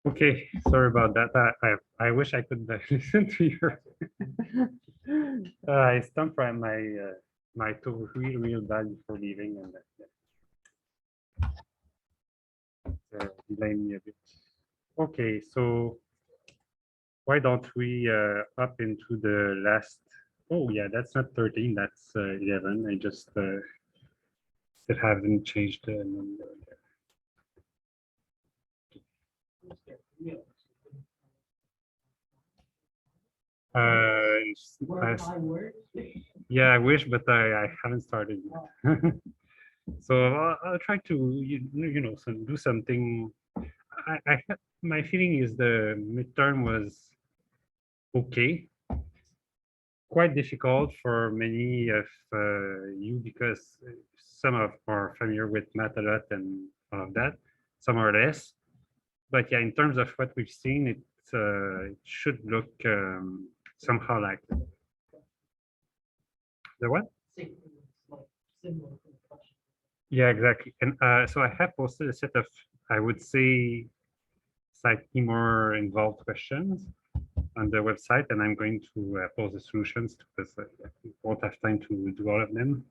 Okay, sorry about that. I wish I could listen to your. I stumped my my toe real bad before leaving, and that delayed me a bit. Okay, so why don't we up into the last? Oh yeah, that's not 13. That's 11. I just still haven't changed the number. Yeah, I wish, but I haven't started yet. So I'll try to you know do something. My feeling is the midterm was okay, quite difficult for many of you because some of are familiar with math a lot and all of that, some are less. But yeah, in terms of what we've seen, it should look somehow like the what? Yeah, exactly. And so I have posted a set of, I would say, slightly more involved questions on the website, and I'm going to post the solutions because we won't have time to do all of them.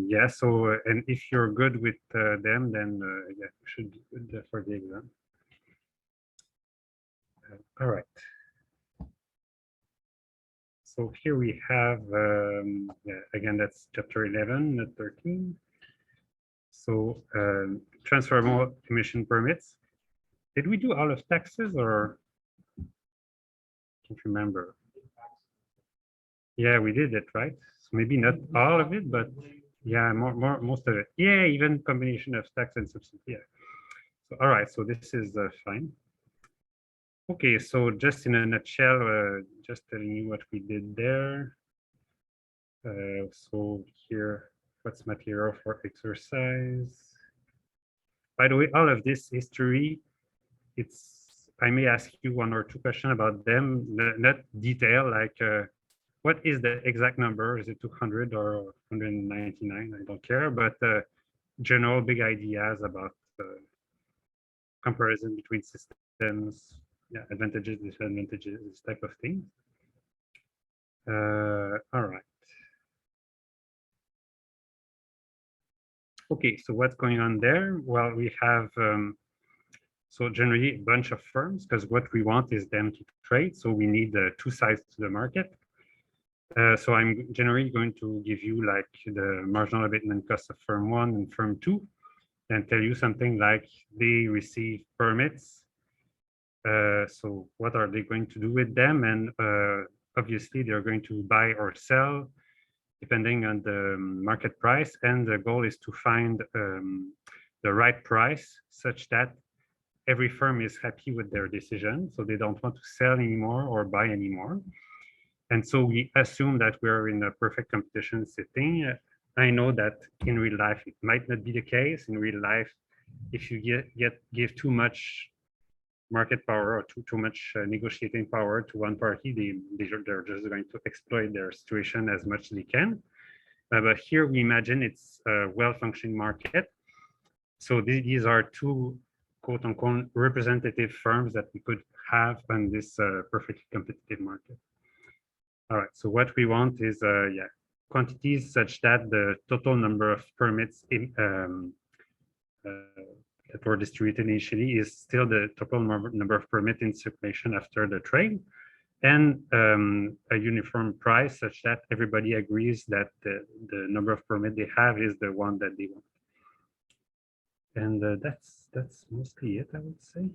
Yeah, so, and if you're good with them, then yeah, you should be good for the exam. All right. So here we have, yeah, again, that's chapter 11, not 13. So transferable emission permits. Did we do all of taxes or I can't remember? Yeah, we did it, right? So maybe not all of it, but yeah, most of it. Yeah, even combination of tax and subsidy. Yeah. So all right, so this is fine. Okay, so just in a nutshell, just telling you what we did there. So here, what's material for exercise? By the way, all of this history, I may ask you one or two questions about them, not detail, like what is the exact number? Is it 200 or 199? I don't care, but general big ideas about comparison between systems, yeah, advantages, disadvantages, this type of thing. All right. Okay, so what's going on there? Well, we have, so generally a bunch of firms, because what we want is them to trade. So we need two sides to the market. So I'm generally going to give you like the marginal abatement cost of firm one and firm two, and tell you something like they receive permits. So what are they going to do with them? And obviously they're going to buy or sell depending on the market price. And the goal is to find the right price such that every firm is happy with their decision. So they don't want to sell anymore or buy anymore. And so we assume that we're in a perfect competition setting. I know that in real life, it might not be the case. In real life, if you give too much market power or too much negotiating power to one party, they're just going to exploit their situation as much as they can. But here we imagine it's a well-functioning market. So these are two quote unquote representative firms that we could have on this perfectly competitive market. All right, so what we want is yeah, quantities such that the total number of permits that were distributed initially is still the total number of permits in circulation after the trade, and a uniform price such that everybody agrees that the number of permits they have is the one that they want. And that's mostly it, I would say.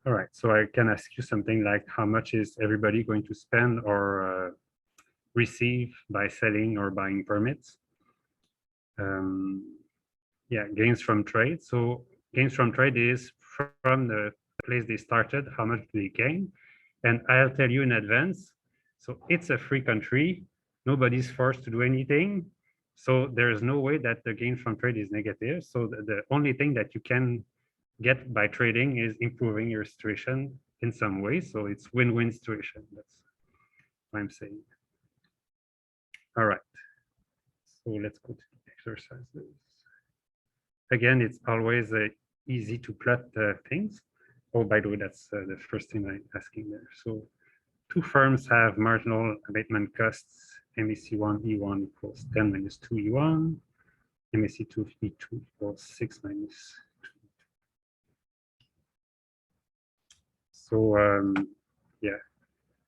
All right, so I can ask you something like how much is everybody going to spend or receive by selling or buying permits? Yeah, gains from trade. So gains from trade is from the place they started, how much do they gain? And I'll tell you in advance. So it's a free country. Nobody's forced to do anything. So there's no way that the gain from trade is negative. So the only thing that you can get by trading is improving your situation in some way. So it's win-win situation. That's what I'm saying. All right. So let's go to the exercises. again, it's always easy to plot things. Oh, by the way, that's the first thing I'm asking there. So two firms have marginal abatement costs, MEC1 E1 equals 10 minus 2 E1, MEC2 E2 equals 6 minus 2. So yeah,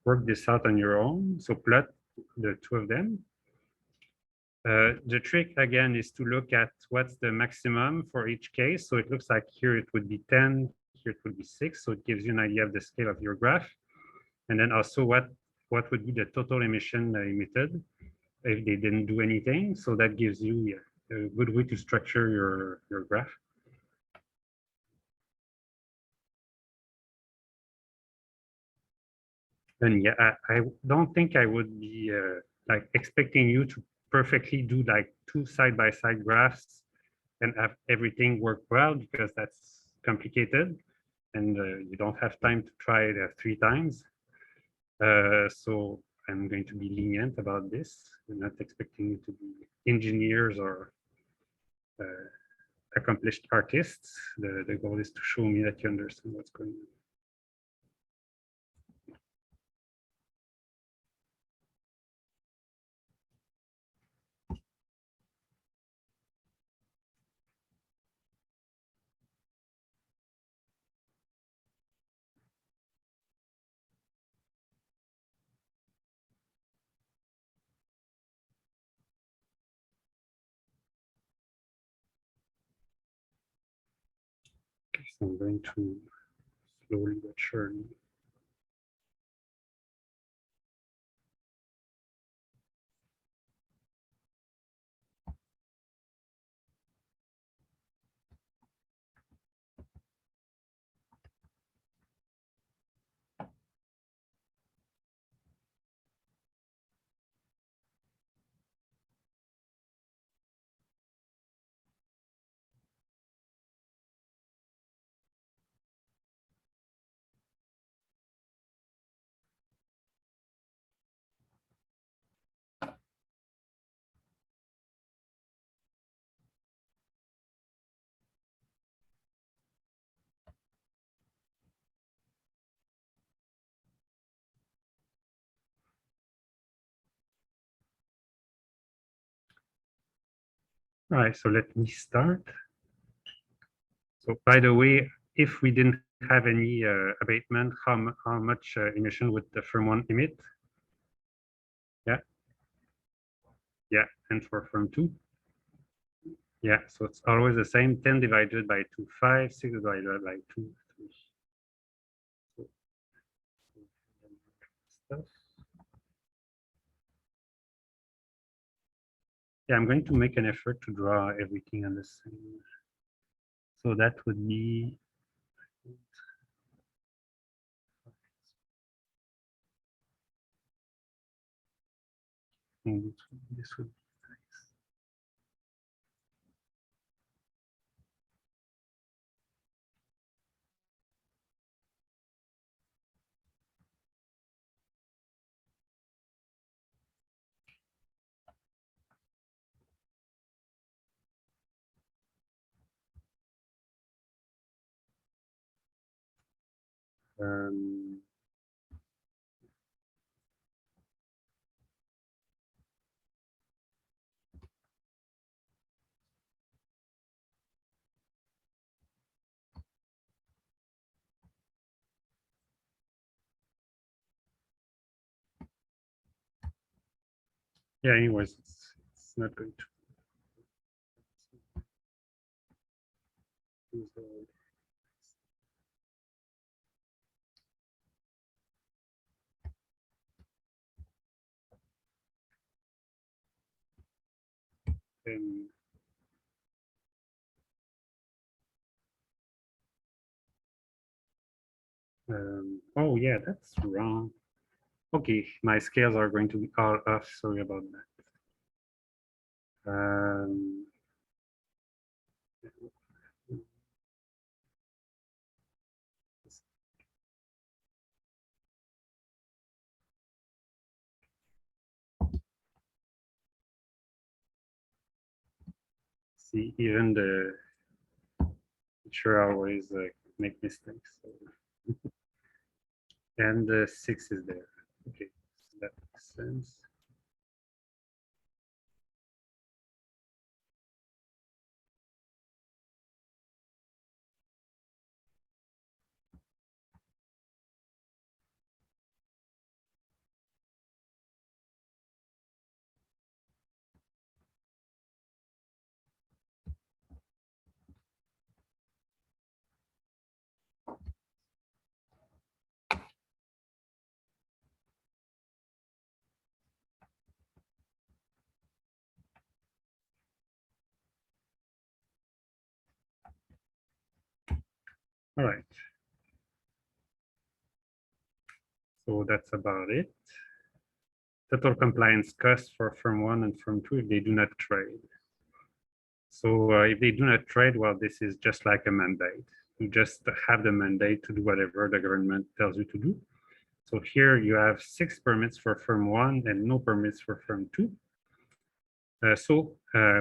work this out on your own. So plot the two of them. The trick again is to look at what's the maximum for each case. So it looks like here it would be 10, here it would be 6. So it gives you an idea of the scale of your graph. And then also what would be the total emission emitted if they didn't do anything. So that gives you a good way to structure your graph. And yeah, I don't think I would be like expecting you to perfectly do like two side-by-side graphs and have everything work well, because that's complicated and you don't have time to try it 3 times. So I'm going to be lenient about this. I'm not expecting you to be engineers or accomplished artists. The goal is to show me that you understand what's going on. Okay, so I'm going to slowly but surely. All right, so let me start. So by the way, if we didn't have any abatement, how much emission would the firm one emit? Yeah, yeah, and for firm two? Yeah, so it's always the same, 10 divided by 2, 5, 6 divided by 2, 3. So, yeah, I'm going to make an effort to draw everything on the same. So that would be this would be nice. Um, yeah, anyways, it's not going to use the um, oh yeah, that's wrong. Okay, my scales are going to be all off. Sorry about that. See, even the Sure, I always make mistakes. So. And 6 is there. Okay, so that makes sense. All right. So that's about it. Total compliance cost for firm 1 and firm 2 if they do not trade. So if they do not trade, well, this is just like a mandate. You just have the mandate to do whatever the government tells you to do. So here you have 6 permits for firm 1 and no permits for firm 2. So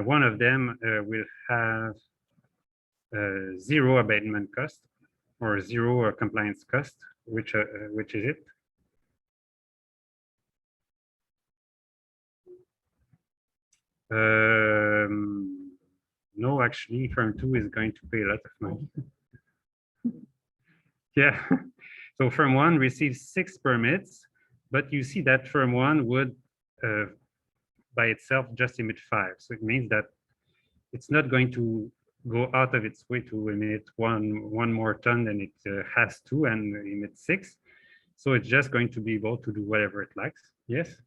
one of them will have 0 abatement cost or 0 compliance cost, which is it? No, actually, firm 2 is going to pay a lot of money. Yeah. So firm 1 receives 6 permits, but you see that firm 1 would by itself just emit 5. So it means that it's not going to go out of its way to emit one more ton than it has to and emit 6. So it's just going to be able to do whatever it likes. Yes?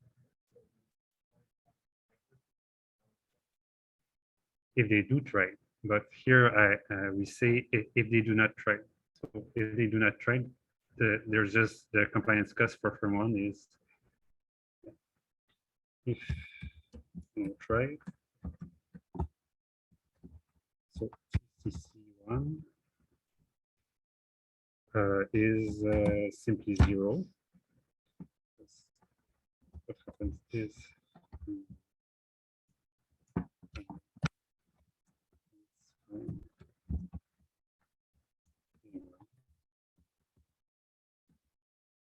If they do trade. But here we say if they do not trade. So if they do not trade, there's just the compliance cost for firm 1 is if no trade. So CC1 is simply 0. What happens is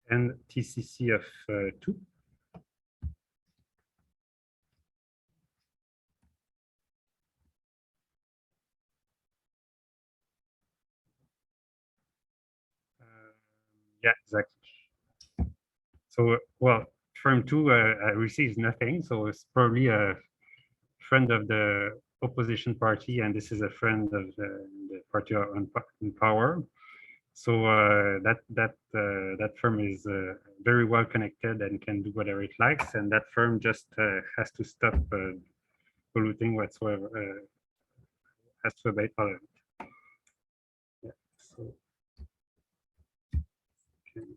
and TCC of 2. Yeah, exactly. So, well, firm 2 receives nothing. So it's probably a friend of the opposition party, and this is a friend of the party in power. So that firm is very well connected and can do whatever it likes, and that firm just has to stop polluting whatsoever, has to abate all of it. Yeah. So, okay.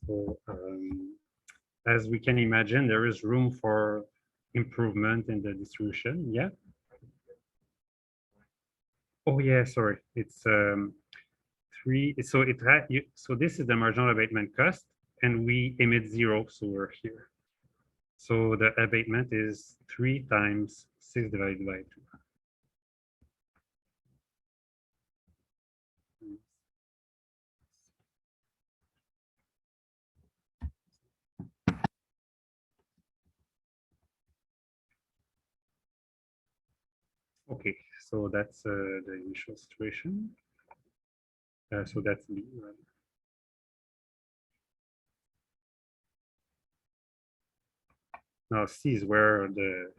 So as we can imagine, there is room for improvement in the distribution. Yeah. Oh yeah, sorry. It's 3. So it had so this is the marginal abatement cost, and we emit 0, so we're here. So the abatement is 3 times 6 divided by 2. Okay, so that's the initial situation. So that's B, right? Now C is where the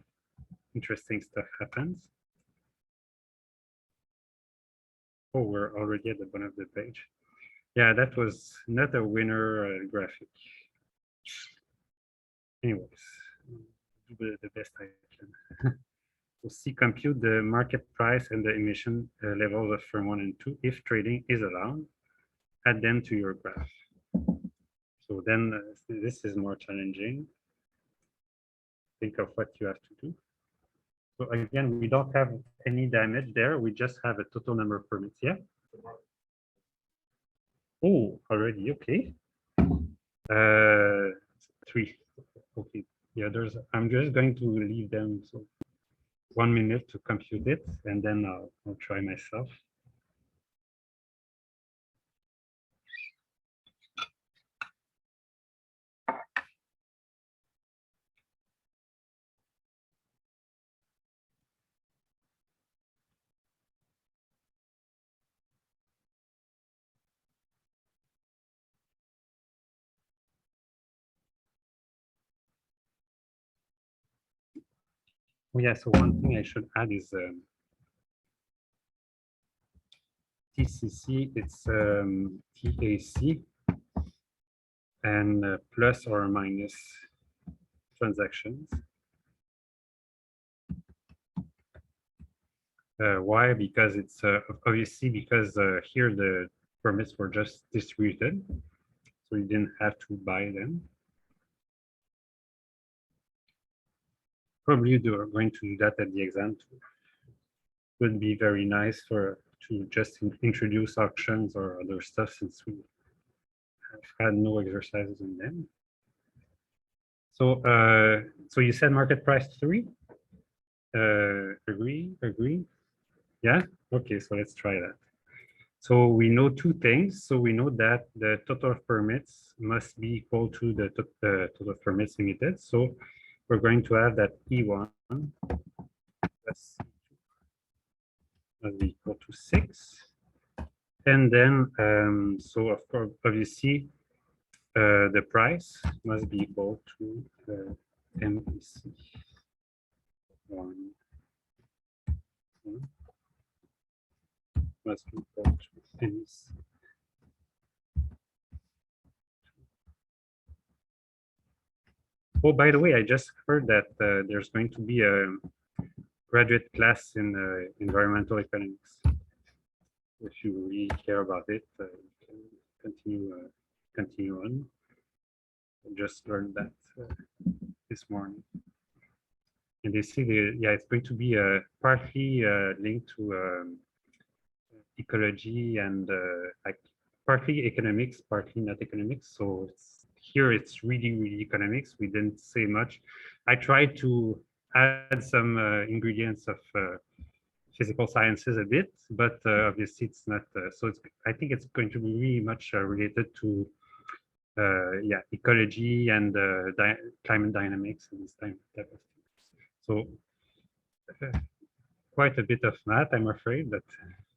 interesting stuff happens. Oh, we're already at the bottom of the page. Yeah, that was not a winner graphic. Anyways, do the best I can. So C, compute the market price and the emission levels of firm 1 and 2 if trading is allowed. Add them to your graph. So then this is more challenging. Think of what you have to do. So again, we don't have any damage there. We just have a total number of permits. Yeah. Oh, already okay. 3. Okay. yeah, I'm just going to leave them so 1 minute to compute it, and then I'll try myself. Oh, yeah, so one thing I should add is TCC, it's TAC, and plus or minus transactions. Why? Because it's obviously because here the permits were just distributed, so you didn't have to buy them. Probably you are going to do that at the exam too. Would be very nice to just introduce auctions or other stuff, since we have had no exercises in them. So you said market price 3. Agree. Yeah. Okay. So let's try that. So we know two things. So we know that the total of permits must be equal to the total of permits emitted. So we're going to have that E1 plus C2 must be equal to 6. And then, so of course, obviously, the price must be equal to MEC 1 must be equal to MEC. Oh, by the way, I just heard that there's going to be a graduate class in environmental economics. If you really care about it, you can continue on. I just learned that this morning. And they see yeah, it's going to be partly linked to ecology and like partly economics, partly not economics. So here it's really economics. We didn't say much. I tried to add some ingredients of physical sciences a bit, but obviously it's not. So I think it's going to be really much related to yeah, ecology and climate dynamics and this type of things. So quite a bit of math, I'm afraid, but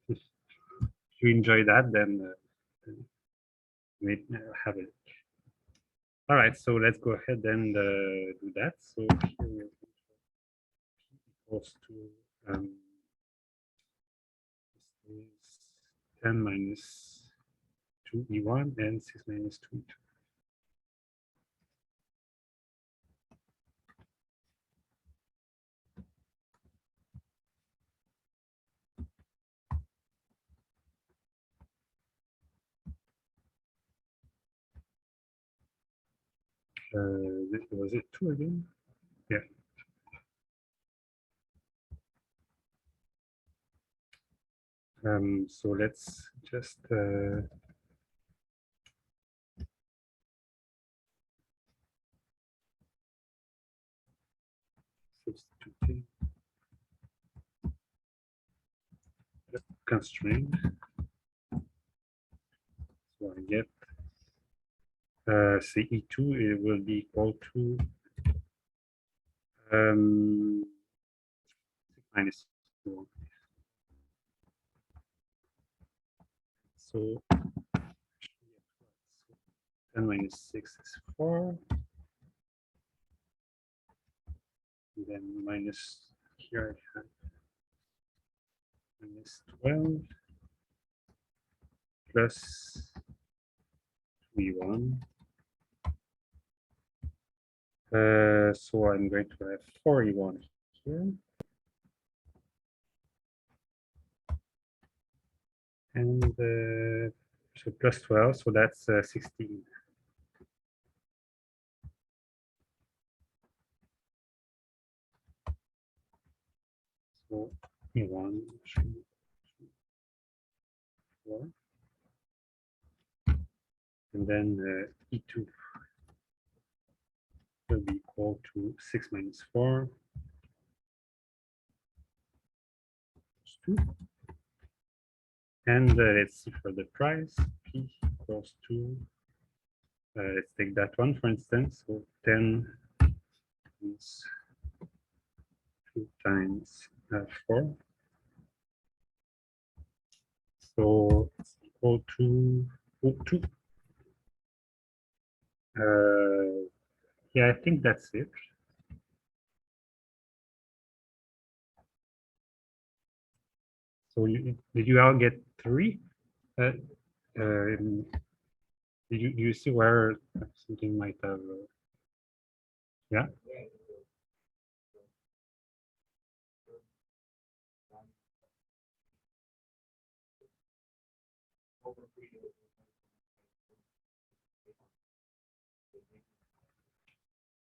if you enjoy that, then maybe have a look. All right, so let's go ahead and do that. So here we are equals to this is 10 minus 2E1 and 6 minus 2E2. Was it 2 again? Yeah. So let's just substituting the constraint. So I get CE2, it will be equal to minus 4. So 10 minus 6 is 4. And then minus here I have minus 12 plus V1. So I'm going to have 4E1 here. And so plus 12, so that's 16. So E1, 3, 4. And then E2. will be equal to 6 minus 4 is 2. And let's see for the price, P equals to, let's take that one for instance, so 10 is 2 times 4. So it's equal to 2. Yeah, I think that's it. So did you all get 3? Do you see where something might have? Yeah.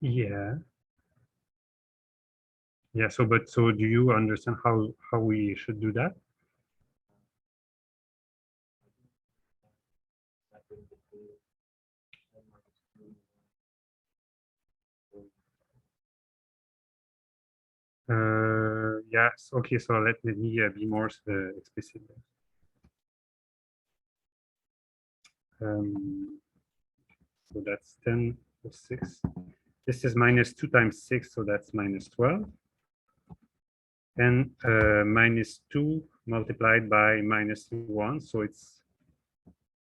Yeah. Yeah. So, but so do you understand how we should do that? Yes. Okay. So let me be more explicit. So that's 10 plus 6. This is minus 2 times 6, so that's minus 12. And minus 2 multiplied by minus 1, so it's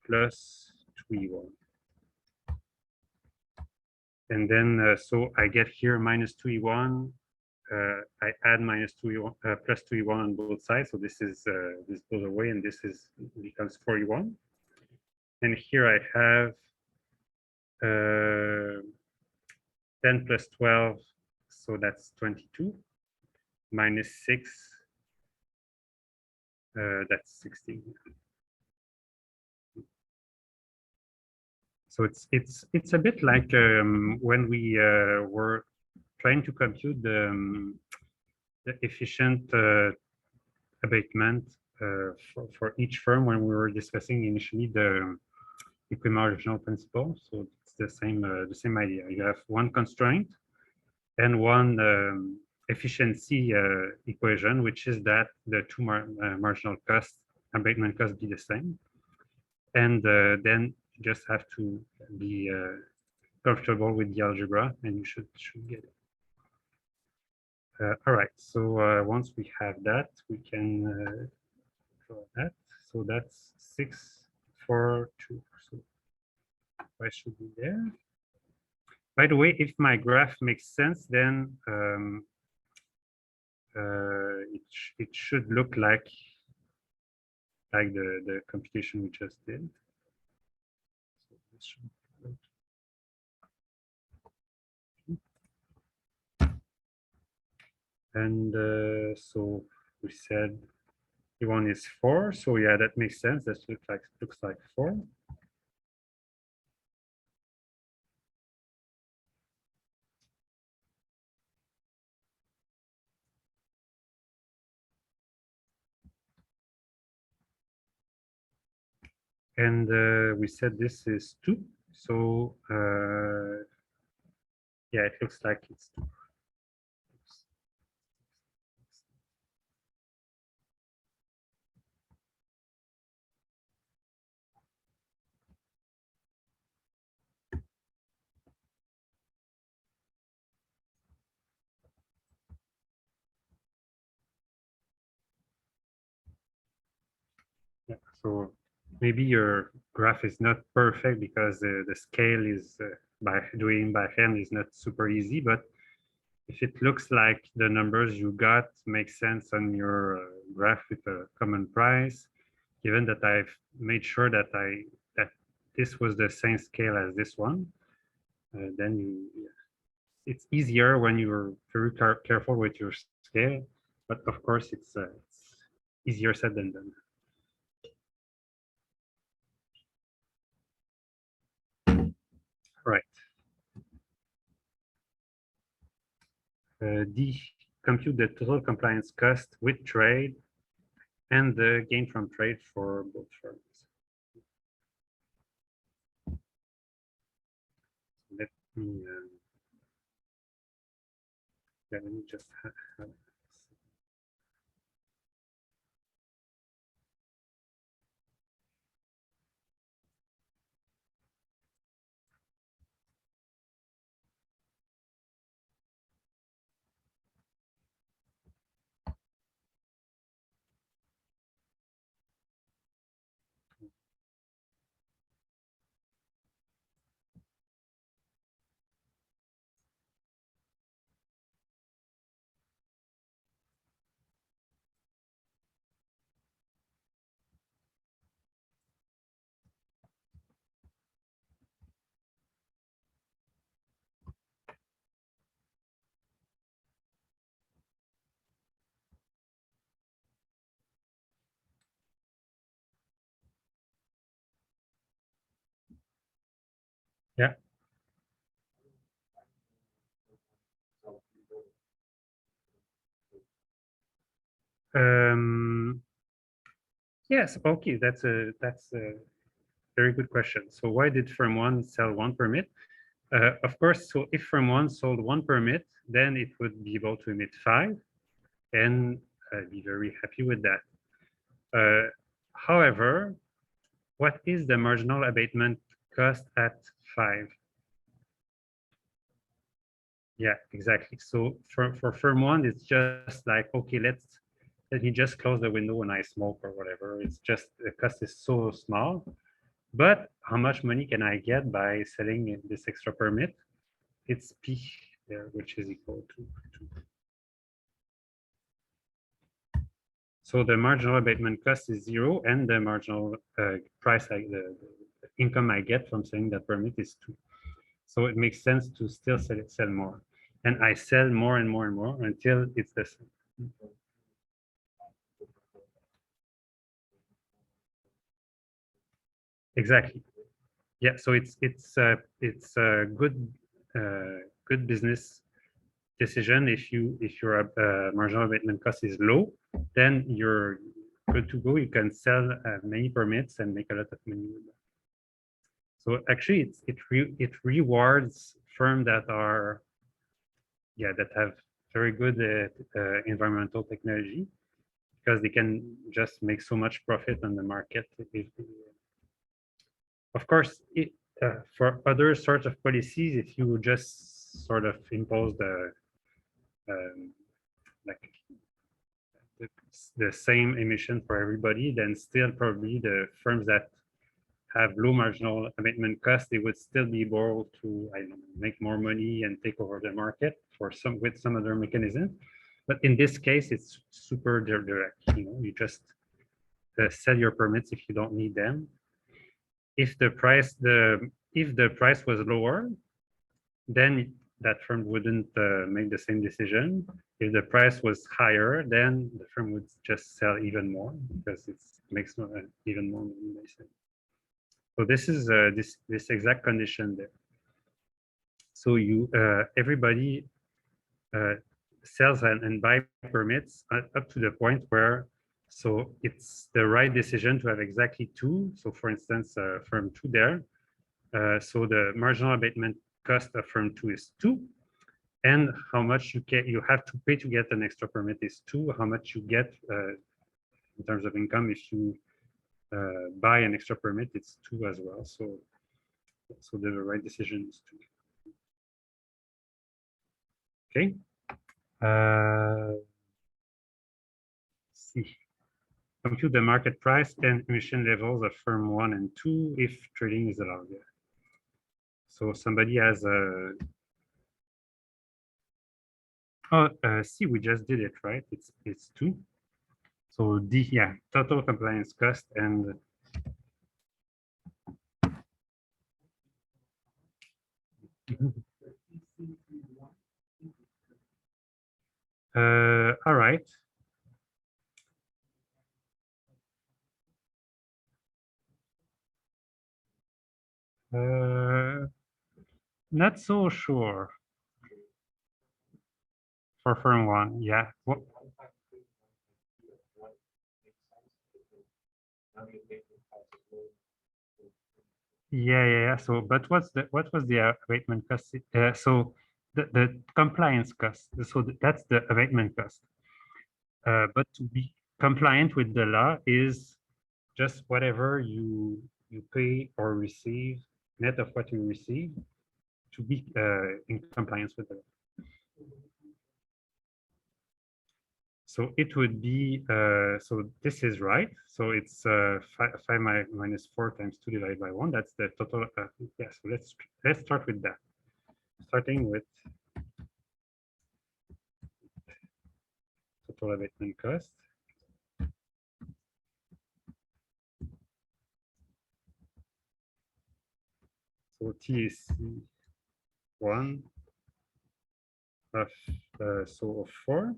plus 2e1. And then, so I get here minus 2e1. I add minus 2e1 plus 2e1 on both sides. So this is this goes away, and this is becomes 4e1. And here I have 10 plus 12, so that's 22. Minus 6, that's 16. So it's a bit like when we were trying to compute the efficient abatement for each firm when we were discussing initially the equimarginal principle. So it's the same idea. You have one constraint and one efficiency equation, which is that the two marginal costs, abatement costs, be the same, and then you just have to be comfortable with the algebra, and you should get it. All right, so once we have that, we can draw that. So that's 6, 4, 2. So I should be there. By the way, if my graph makes sense, then it should look like the computation we just did. So this should and so we said E1 is 4, so yeah, that makes sense. That looks like 4. And we said this is 2, so yeah, it looks like it's 2. Yeah, so maybe your graph is not perfect because the scale is by hand is not super easy, but if it looks like the numbers you got make sense on your graph with a common price, given that I've made sure that this was the same scale as this one, then it's easier when you're very careful with your scale, but of course it's easier said than done. Right. D, compute the total compliance cost with trade and the gain from trade for both firms. Let me Yeah, let me just yeah. Yes, okay, that's a very good question. So why did firm one sell one permit? Of course, so if firm one sold one permit, then it would be able to emit 5 and be very happy with that. However, what is the marginal abatement cost at 5? Yeah, exactly. So for firm one, it's just like, okay, let me just close the window and I smoke or whatever. It's just the cost is so small. But how much money can I get by selling this extra permit? It's P there, which is equal to 2. So the marginal abatement cost is 0, and the marginal price, the income I get from selling that permit is 2. So it makes sense to still sell more. And I sell more and more and more until it's the same. Exactly. Yeah. So it's a good business decision. If your marginal abatement cost is low, then you're good to go. You can sell many permits and make a lot of money with them. So actually, it rewards firms that are that have very good environmental technology, because they can just make so much profit on the market. Of course, for other sorts of policies, if you just sort of impose um, like the same emission for everybody, then still probably the firms that have low marginal abatement costs, they would still be able to, I don't know, make more money and take over the market with some other mechanism. But in this case, it's super direct. You just sell your permits if you don't need them. If the price was lower, then that firm wouldn't make the same decision. If the price was higher, then the firm would just sell even more, because it makes even more money. So this is this exact condition there. So everybody sells and buy permits up to the point where, so it's the right decision to have exactly 2. So for instance, firm 2 there. So the marginal abatement cost of firm 2 is 2, and how much you have to pay to get an extra permit is 2. How much you get in terms of income if you buy an extra permit, it's 2 as well. So the right decision is 2. Okay. See. Compute the market price and emission levels of firm 1 and 2 if trading is allowed there. So somebody has a. C, we just did it, right? It's 2. So D, yeah, total compliance cost and all right. Not so sure for firm 1. Yeah. Yeah. So, but what was the abatement cost? So the compliance cost. So that's the abatement cost. But to be compliant with the law is just whatever you pay or receive, net of what you receive, to be in compliance with the law. So it would be, so this is right. So it's 5 minus 4 times 2 divided by 1. That's the total. Yeah, so let's start with that. Starting with total abatement cost. So TAC 1 of so of 4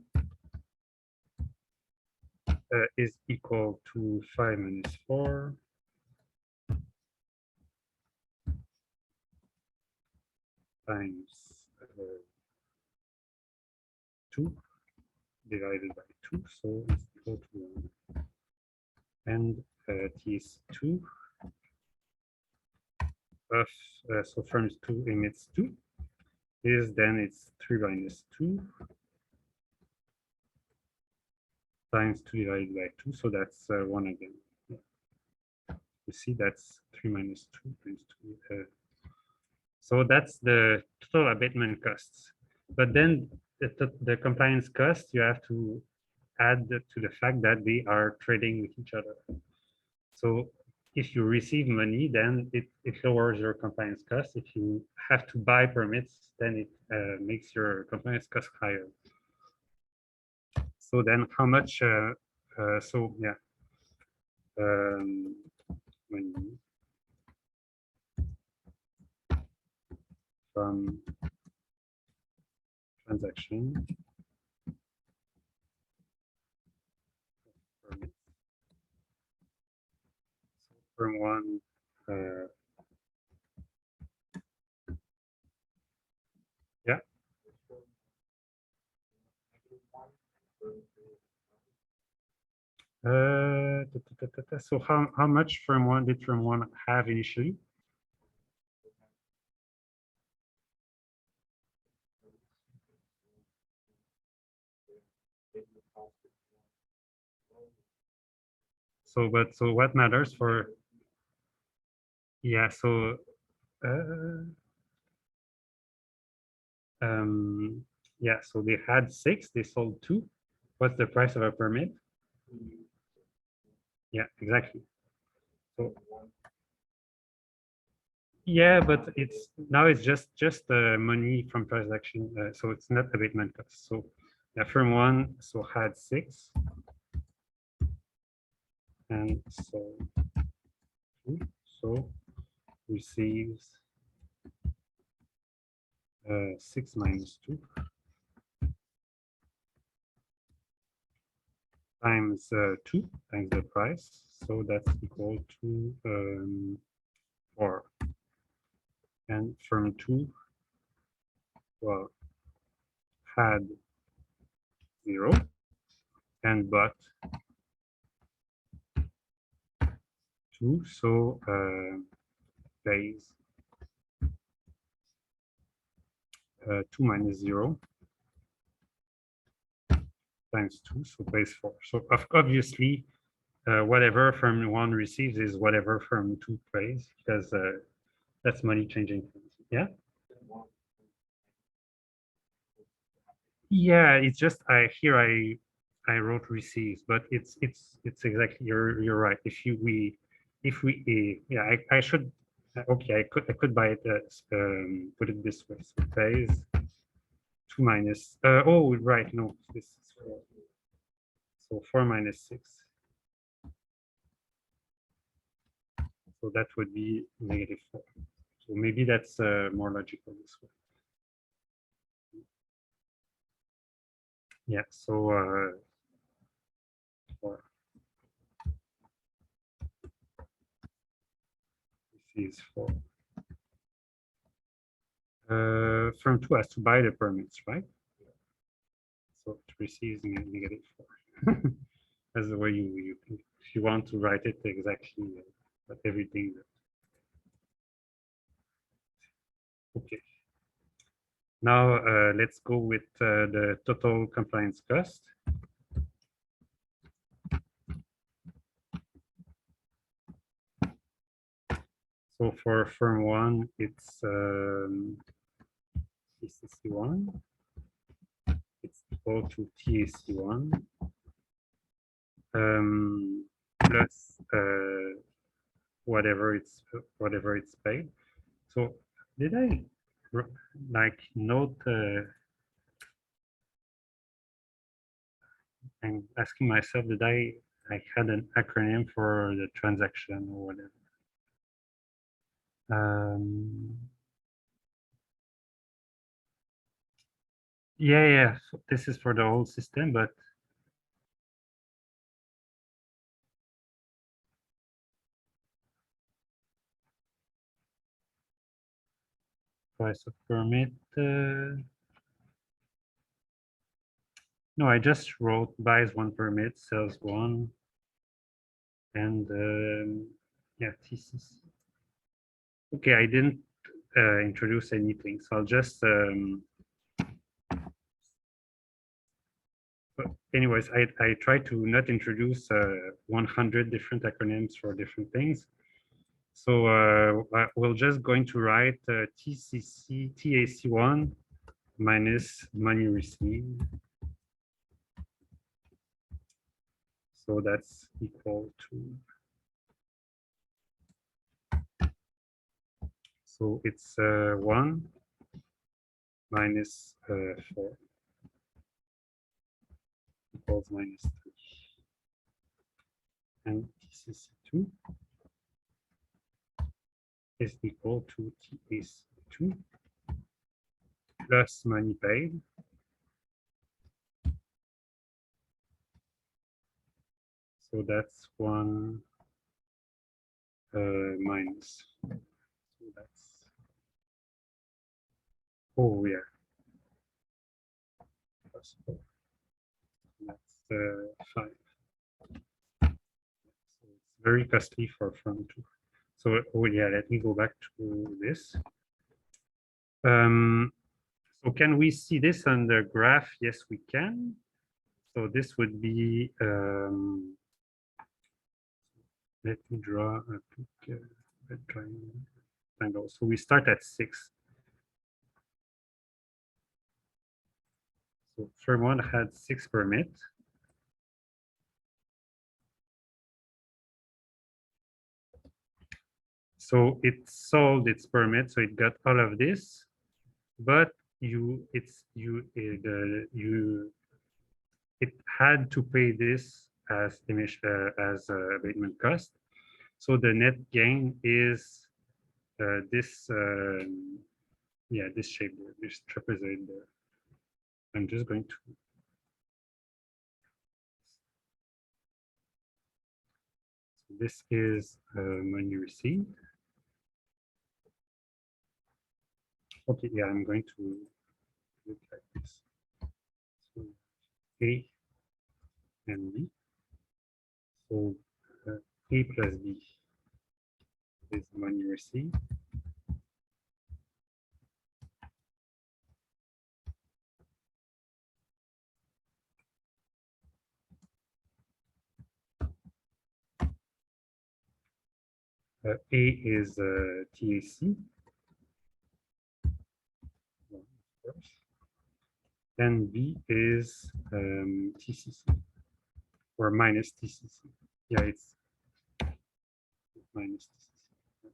is equal to 5 minus 4 times 2 divided by 2, so it's equal to 1. And T is 2 of, so firms 2 emits 2, is then it's 3 minus 2 times 2 divided by 2, so that's 1 again. Yeah. You see, that's 3 minus 2 times 2. So that's the total abatement costs. But then the compliance cost, you have to add to the fact that they are trading with each other. So if you receive money, then it lowers your compliance cost. If you have to buy permits, then it makes your compliance cost higher. So then how much, so yeah, when from transaction permits, so from one, yeah. So how much firm one did firm one have initially? So so what matters for, yeah, so yeah, so they had 6, they sold 2. What's the price of a permit? Yeah, exactly. So yeah, but it's now it's just money from transaction, so it's not abatement cost. So yeah, firm 1 so had 6, and so 2, so receives 6 minus 2 times 2 times the price, so that's equal to 4. And firm 2, well, had 0 and bought 2, so pays 2 minus 0 times 2, so pays 4. So obviously, whatever firm 1 receives is whatever firm 2 pays, because that's money changing. Yeah. Yeah, it's just here I wrote receives, but it's exactly, you're right. If we yeah, I should, okay, I could buy it, put it this way. So pays 2 minus, oh right, no, this is 4. So 4 minus 6. So that would be negative 4. So maybe that's more logical this way. Yeah, so 4. This is 4. Firm 2 has to buy the permits, right? So it receives negative 4. That's the way you if you want to write it exactly, but everything. Okay. Now let's go with the total compliance cost. So for firm one, it's TCC1. It's equal to TAC1 plus whatever it's paid. So did I like note? I'm asking myself, did I had an acronym for the transaction or whatever? Yeah. So this is for the whole system, but price of permit. No, I just wrote buys one permit, sells one, and yeah, TCC. Okay, I didn't introduce anything, so I'll just. But anyways, I try to not introduce 100 different acronyms for different things. So we're just going to write TAC1 minus money received. So that's equal to. So it's 1 minus 4 equals minus 3. And TCC2 is equal to TAC2 plus money paid. So that's 1 minus. So that's, oh yeah. Plus 4. That's 5. So it's very costly for firm 2. So oh yeah, let me go back to this. So can we see this on the graph? Yes, we can. So this would be, let me draw a quick triangle. So we start at 6. So firm 1 had 6 permits. So it sold its permit, so it got all of this, but it had to pay this as abatement cost. So the net gain is this this shape there, this trapezoid there. I'm just going to. So this is money received. Okay, yeah, I'm going to look like this. So A and B. So A plus B is money received. A is TAC, of course, and B is TCC or minus TCC. Yeah, it's minus TCC.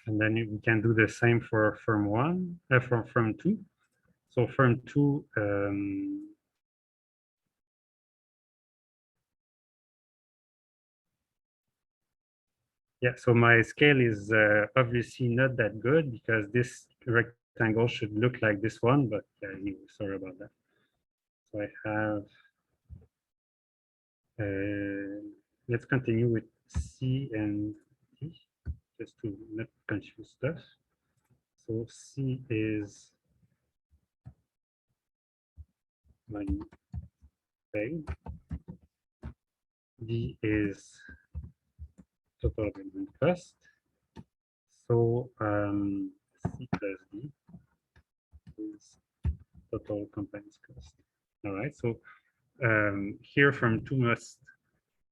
And then we can do the same for firm 1, for firm 2. So firm 2, yeah, so my scale is obviously not that good because this rectangle should look like this one, but yeah, sorry about that. So I have, let's continue with C and D, just to not confuse stuff. So C is money paid. D is total abatement cost. So C plus D is total compliance cost. All right. So here firm 2 must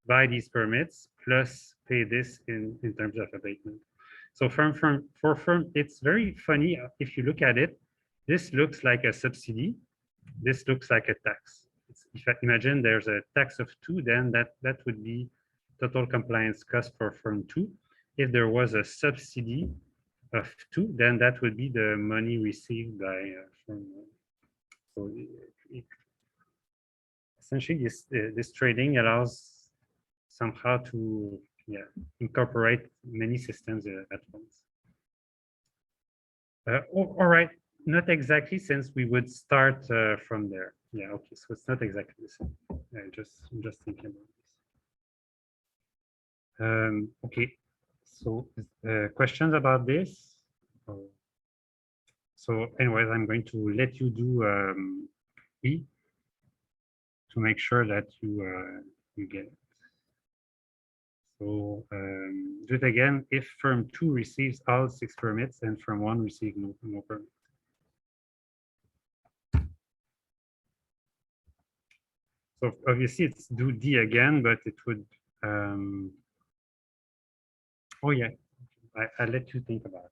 buy these permits plus pay this in terms of abatement. So for firm, it's very funny if you look at it. This looks like a subsidy. This looks like a tax. If I imagine there's a tax of 2, then that would be total compliance cost for firm 2. If there was a subsidy of 2, then that would be the money received by firm 1. So essentially, this trading allows somehow to incorporate many systems at once. All right, not exactly, since we would start from there. Yeah, okay, so it's not exactly the same. I'm just thinking about this. Okay, so questions about this? Oh. So anyways, I'm going to let you do E to make sure that you get it. So do it again if firm 2 receives all 6 permits and firm 1 receives no permit. So obviously it's do D again, but it would, oh yeah, I'll let you think about it.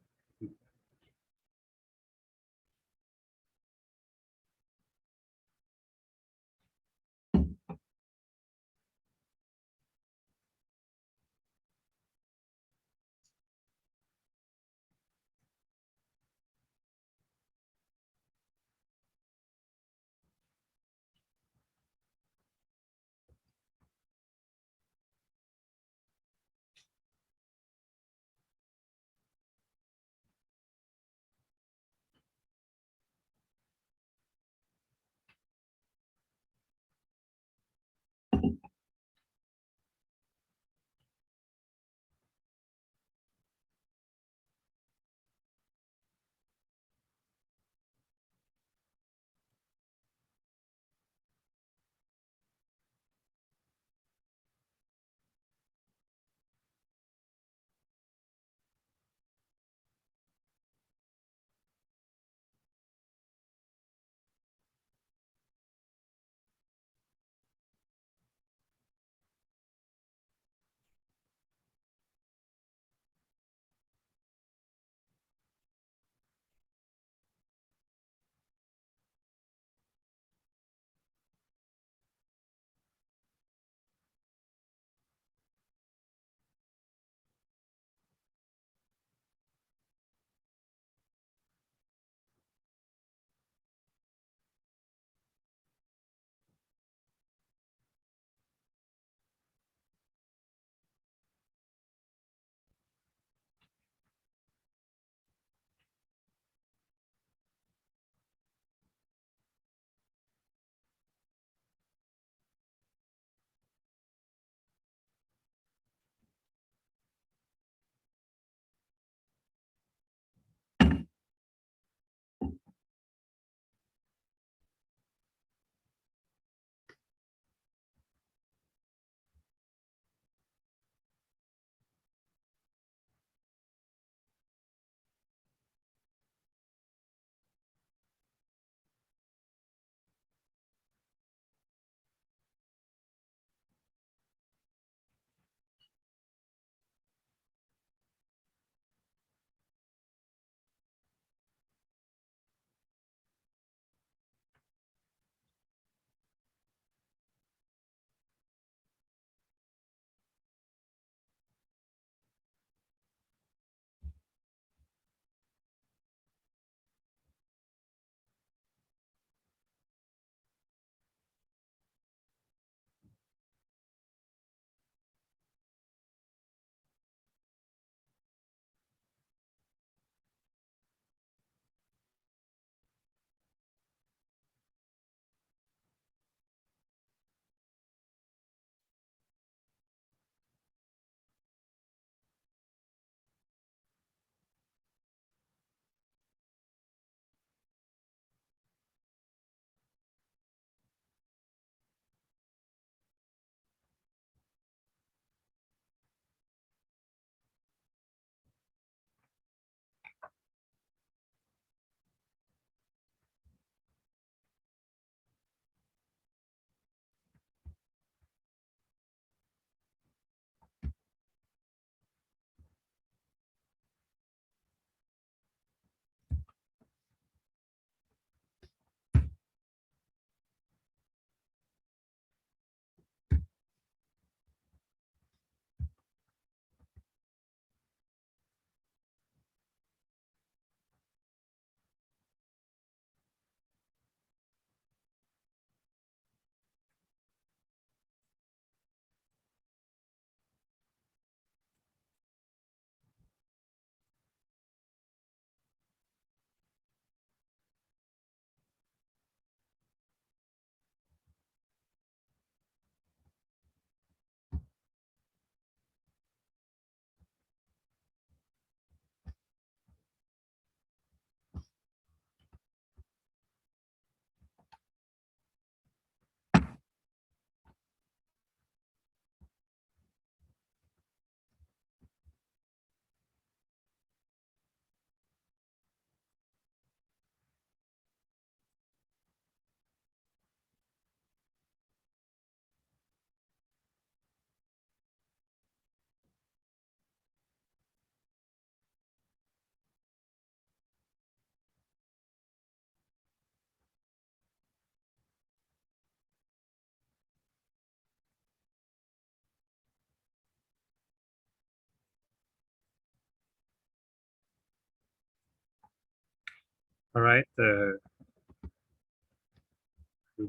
All right, we're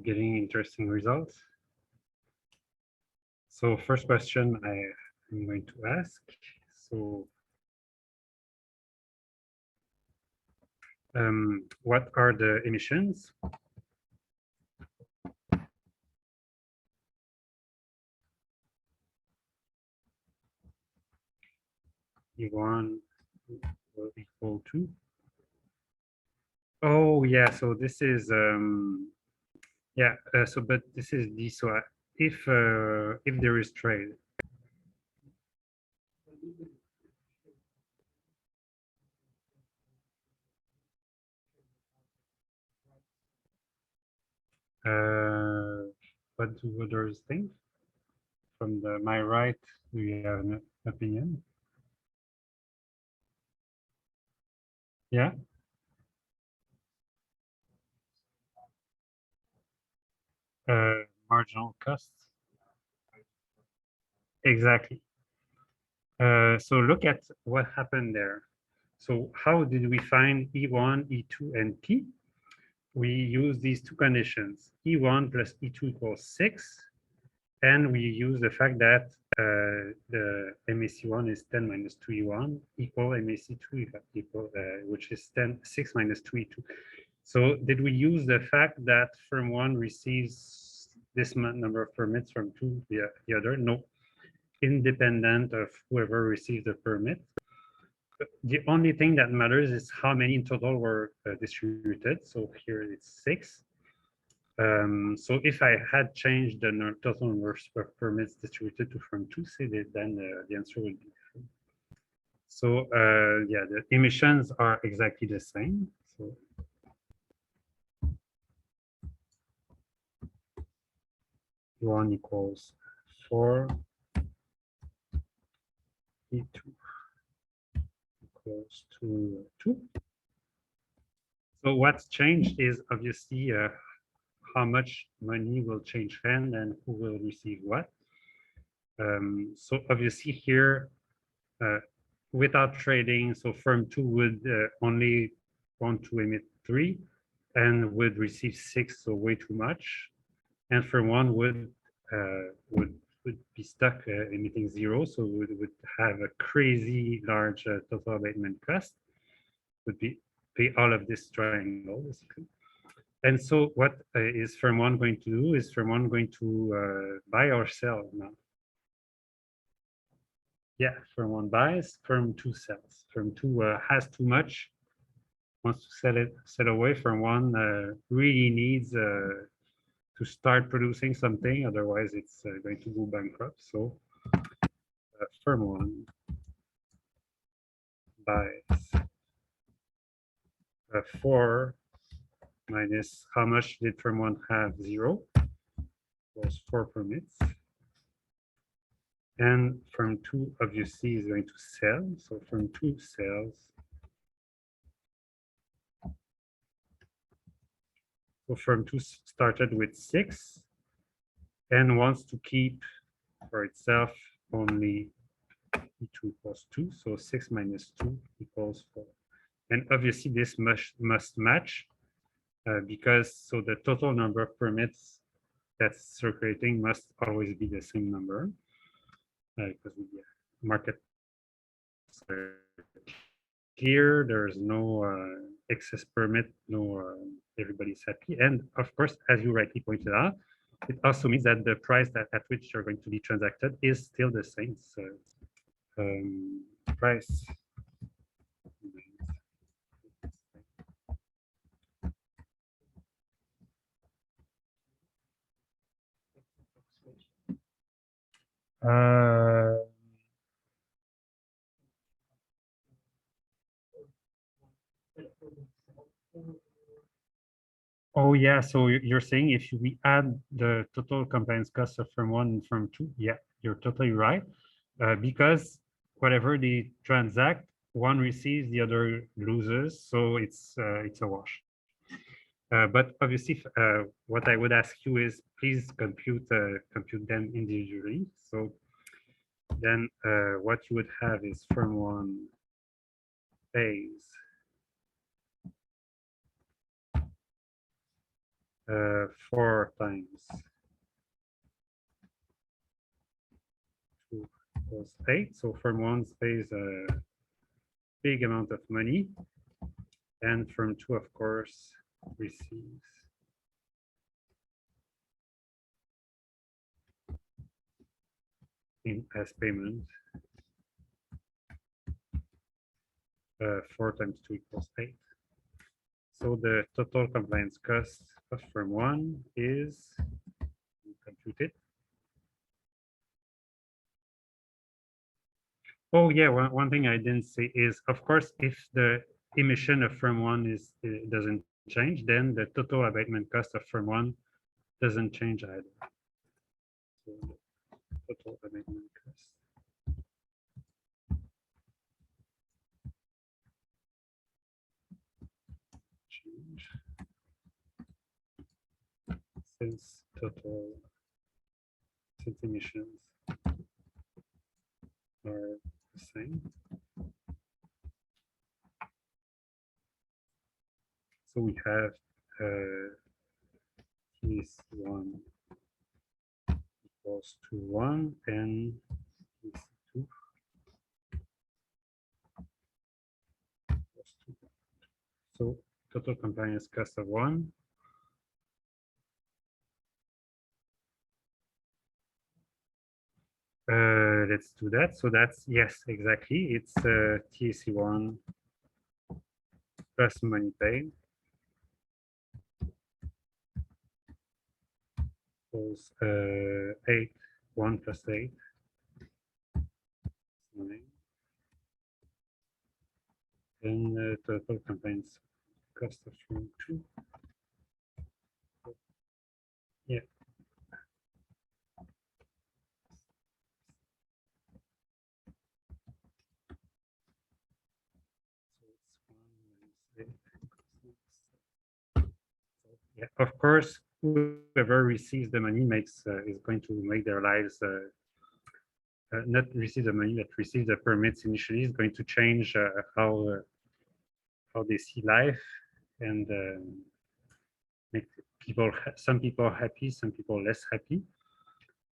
getting interesting results. So first question I'm going to ask. So what are the emissions? E1 will equal to. Oh yeah, so this is yeah. So but this is D. So if there is trade, what do others think? From my right, do you have an opinion? Yeah. Marginal costs. Exactly. So look at what happened there. So how did we find E1, E2, and P? We use these two conditions, E1 plus E2 equals 6, and we use the fact that the MAC1 is 10 minus 2E1 equal MAC2 equal, which is 6 minus 2E2. So did we use the fact that firm 1 receives this number of permits from the other? No, independent of whoever receives the permit. The only thing that matters is how many in total were distributed. So here it's 6. So if I had changed the total number of permits distributed to firm 2, say that, then the answer would be different. So yeah, the emissions are exactly the same. So E1 equals 4, E2 equals to 2. So what's changed is obviously how much money will change hand and who will receive what. So obviously here, without trading, so firm 2 would only want to emit 3 and would receive 6, so way too much. And firm 1 would be stuck emitting 0, so would have a crazy large total abatement cost, would be pay all of this triangle basically. And so what is firm 1 going to do? Is firm 1 going to buy or sell now? Yeah, firm 1 buys, firm 2 sells. Firm 2 has too much, wants to sell away. Firm 1 really needs to start producing something, otherwise it's going to go bankrupt. So firm 1 buys 4 minus how much did firm 1 have? 0. Was 4 permits. And firm 2 obviously is going to sell. So firm 2 sells. So firm 2 started with 6 and wants to keep for itself only E2 equals 2. So 6 minus 2 equals 4. And obviously this must match because so the total number of permits that's circulating must always be the same number because the market clear, there's no excess permit, no everybody's happy. And of course, as you rightly pointed out, it also means that the price at which you're going to be transacted is still the same. So price. Oh yeah, so you're saying if we add the total compliance cost of firm 1 and firm 2, yeah, you're totally right. Because whatever they transact, one receives, the other loses, so it's a wash. But obviously, what I would ask you is please compute them individually. So then what you would have is firm 1 pays 4 times 2 equals 8. So firm 1 pays a big amount of money, and firm 2, of course, receives as payment 4 times 2 equals 8. So the total compliance cost of firm 1 is computed. Oh yeah, one thing I didn't say is, of course, if the emission of firm 1 doesn't change, then the total abatement cost of firm 1 doesn't change either. So the total abatement cost. Change since emissions are the same. So we have this 1 equals to 1 and this 2 equals to 1. So total compliance cost of 1 . Let's do that. So that's, yes, exactly. It's TAC1 plus money paid equals 8, 1 plus 8, 9. And total compliance cost of firm 2. Yeah. Yeah, of course, whoever receives the money is going to make their lives not receive the money, but receive the permits initially is going to change how they see life, and make some people happy, some people less happy.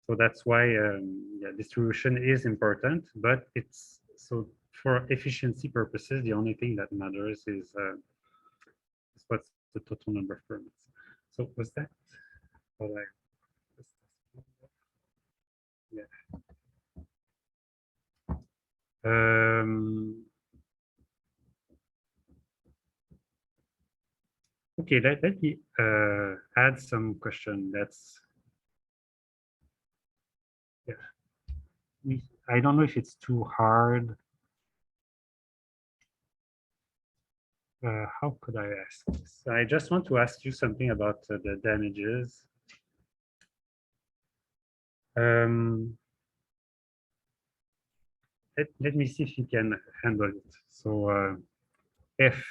So that's why yeah, distribution is important, but it's so for efficiency purposes, the only thing that matters is what's the total number of permits. So was that what I was? Yeah. Okay, let me add some question. That's, yeah. I don't know if it's too hard. How could I ask this? I just want to ask you something about the damages. Let me see if you can handle it. So if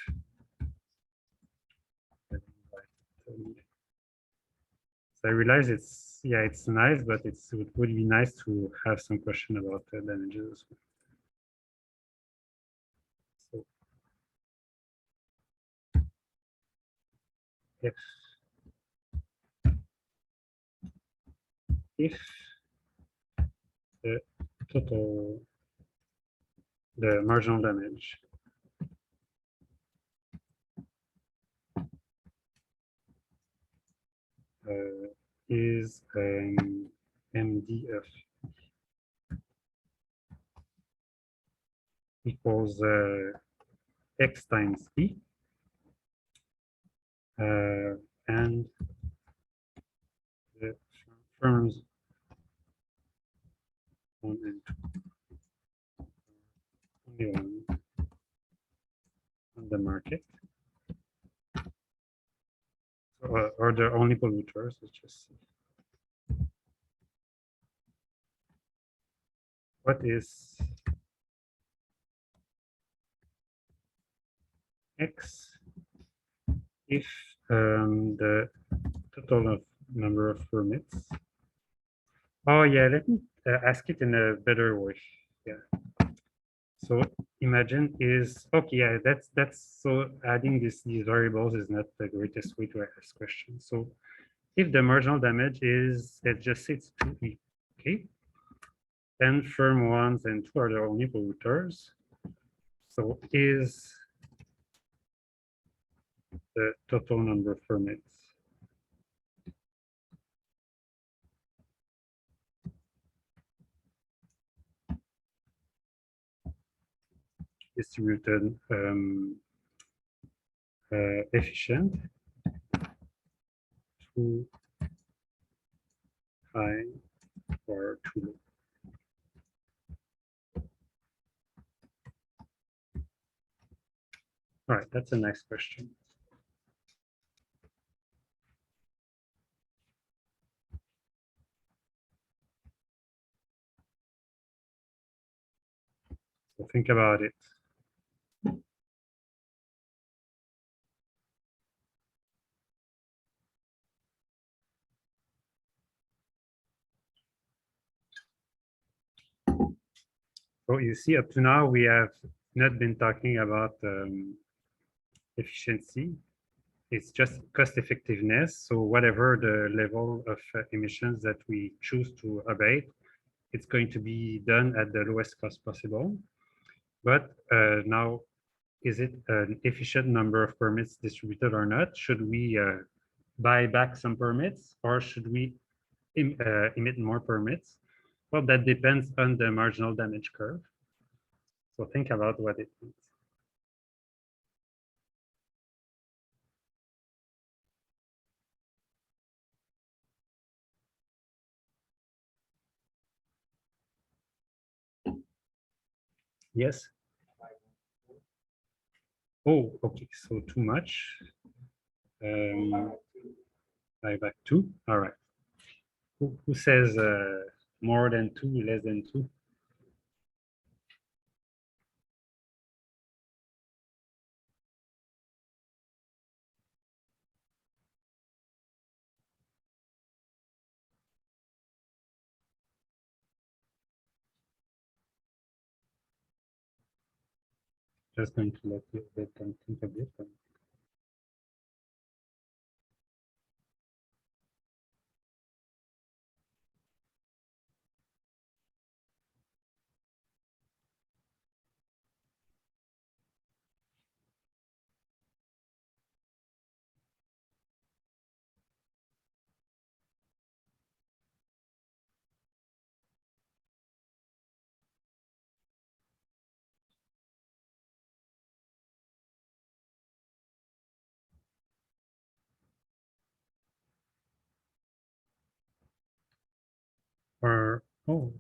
so I realize it's, yeah, it's nice, but it would be nice to have some question about the damages as well. So if the total, the marginal damage is MDF equals X times P, and the firms 1 and 2 only one on the market, or the only polluters, let's just see. What is X if the total of number of permits? Oh yeah, let me ask it in a better way. Yeah. So imagine is okay. Yeah, that's so adding these variables is not the greatest way to ask questions. So if the marginal damage is, let's just say it's 2E, okay? Then firm ones and two are the only polluters. So is the total number of permits distributed efficient, too high, or too low? All right, that's a nice question. So think about it. So you see, up to now, we have not been talking about efficiency. It's just cost effectiveness. So whatever the level of emissions that we choose to abate, it's going to be done at the lowest cost possible. But now, is it an efficient number of permits distributed or not? Should we buy back some permits, or should we emit more permits? Well, that depends on the marginal damage curve. So think about what it means. Yes. Oh, okay. So too much. Buy back two. All right. Who says more than two, less than two? Just going to let them think a bit. Or oh,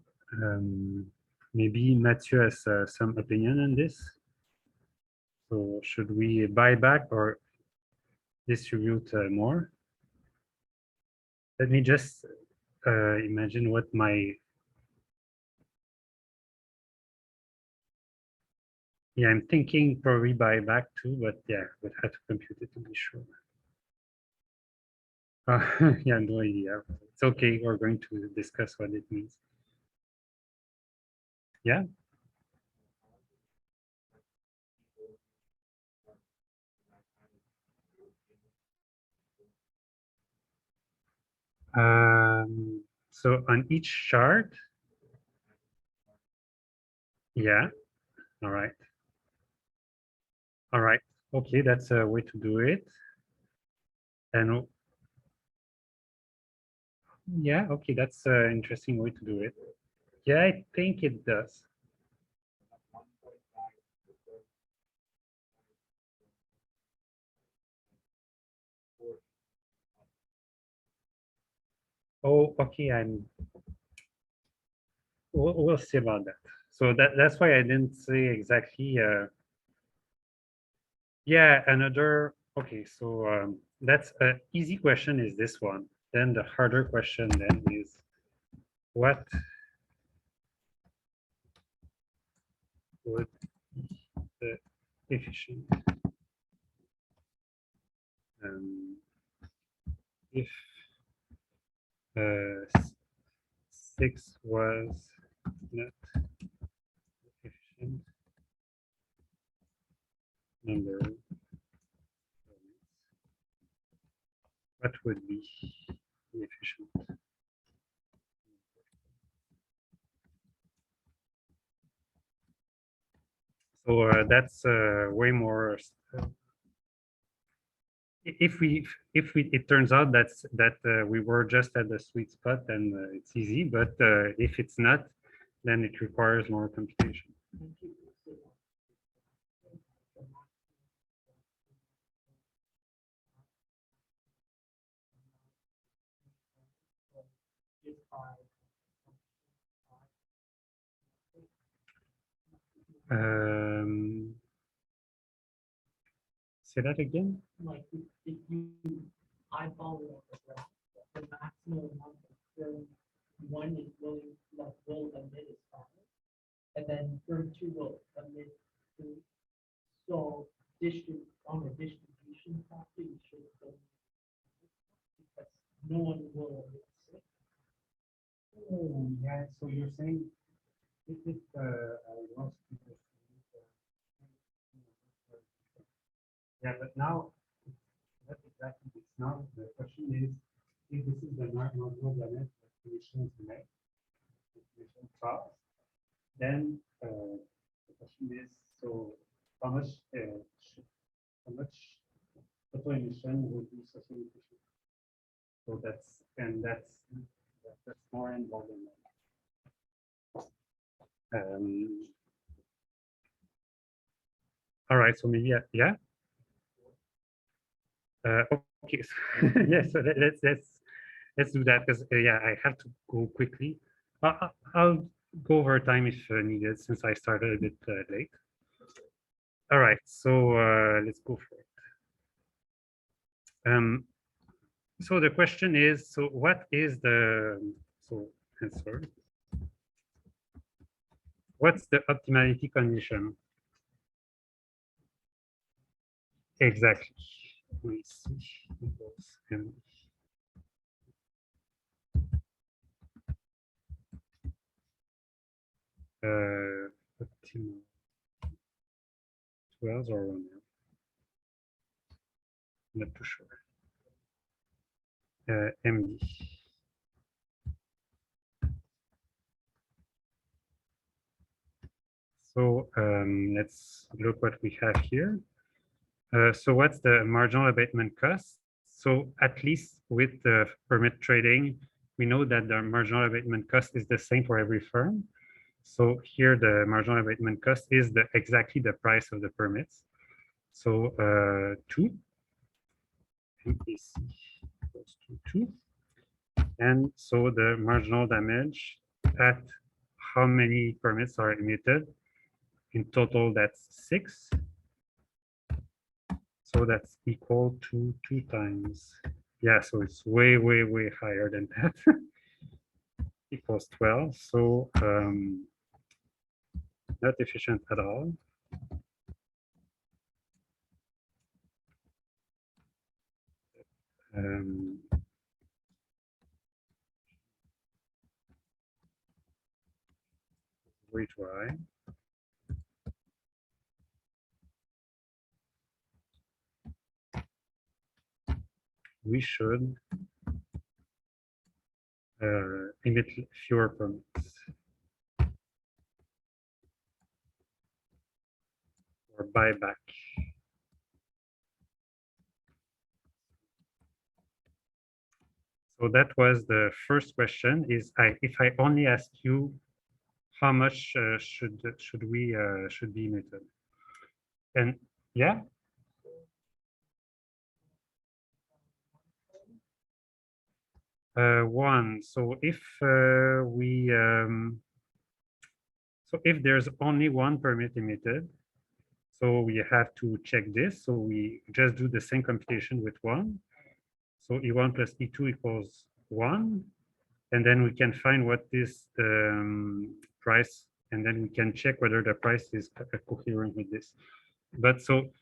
maybe Mathieu has some opinion on this. So should we buy back or distribute more? Let me just imagine what my, yeah, I'm thinking probably buy back too, but yeah, would have to compute it to be sure. Yeah, no idea. It's okay. We're going to discuss what it means. Yeah. So on each chart, yeah. All right. All right. Okay, that's a way to do it. And yeah, okay, that's an interesting way to do it. Yeah, I think it does. Oh, okay, we'll see about that. So that's why I didn't say exactly. Yeah, another. Okay, so that's an easy question is this one. Then the harder question then is what would the efficient if 6 was not efficient number. What would be efficient? So that's way more. If it turns out that we were just at the sweet spot, then it's easy. But if it's not, then it requires more computation. Say that again. Like if you eyeball it at the graph, the maximum amount of firm one is willing, like will emit is 5, and then firm 2 will emit 3. So on a distribution factor, you should go because no one will emit 6. Oh, yeah. So you're saying if I lost yeah, but now that's exactly it's now the question is if this is the marginal limit that conditions make, condition solves, then the question is so how much total emission would be socially efficient? So that's more involved in that. All right, so maybe yeah. Okay, so yes, so let's do that because yeah, I have to go quickly. I'll go over time if needed since I started a bit late. All right, so let's go for it. So the question is, so what is the answer? What's the optimality condition? Exactly. We see optimal 12 or 1 year. Not too sure. MD. So let's look what we have here. So what's the marginal abatement cost? So at least with the permit trading, we know that the marginal abatement cost is the same for every firm. So here the marginal abatement cost is exactly the price of the permits. So 2 MAC equals to 2. And so the marginal damage at how many permits are emitted? In total, that's 6. So that's equal to 2 times. Yeah, so it's way, way, way higher than that. Equals 12. So not efficient at all. Way too high. We should emit fewer permits or buy back. So that was the first question. Is if I only ask you how much should be emitted, and yeah. One. So if if there's only one permit emitted, so we have to check this. So we just do the same computation with 1. So E1 plus E2 equals 1, and then we can find what is the price, and then we can check whether the price is coherent with this. But so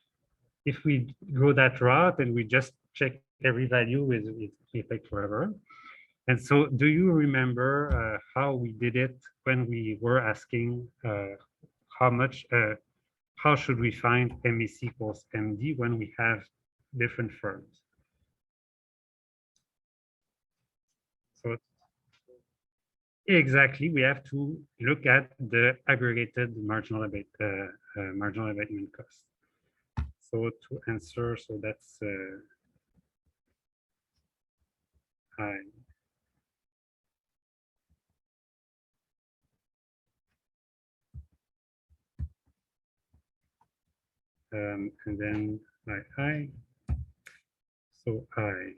if we go that route and we just check every value, it will take forever. And so do you remember how we did it when we were asking how much how should we find MEC equals MD when we have different firms? So exactly, we have to look at the aggregated marginal abatement cost. So to answer, so that's I. And then I. So I.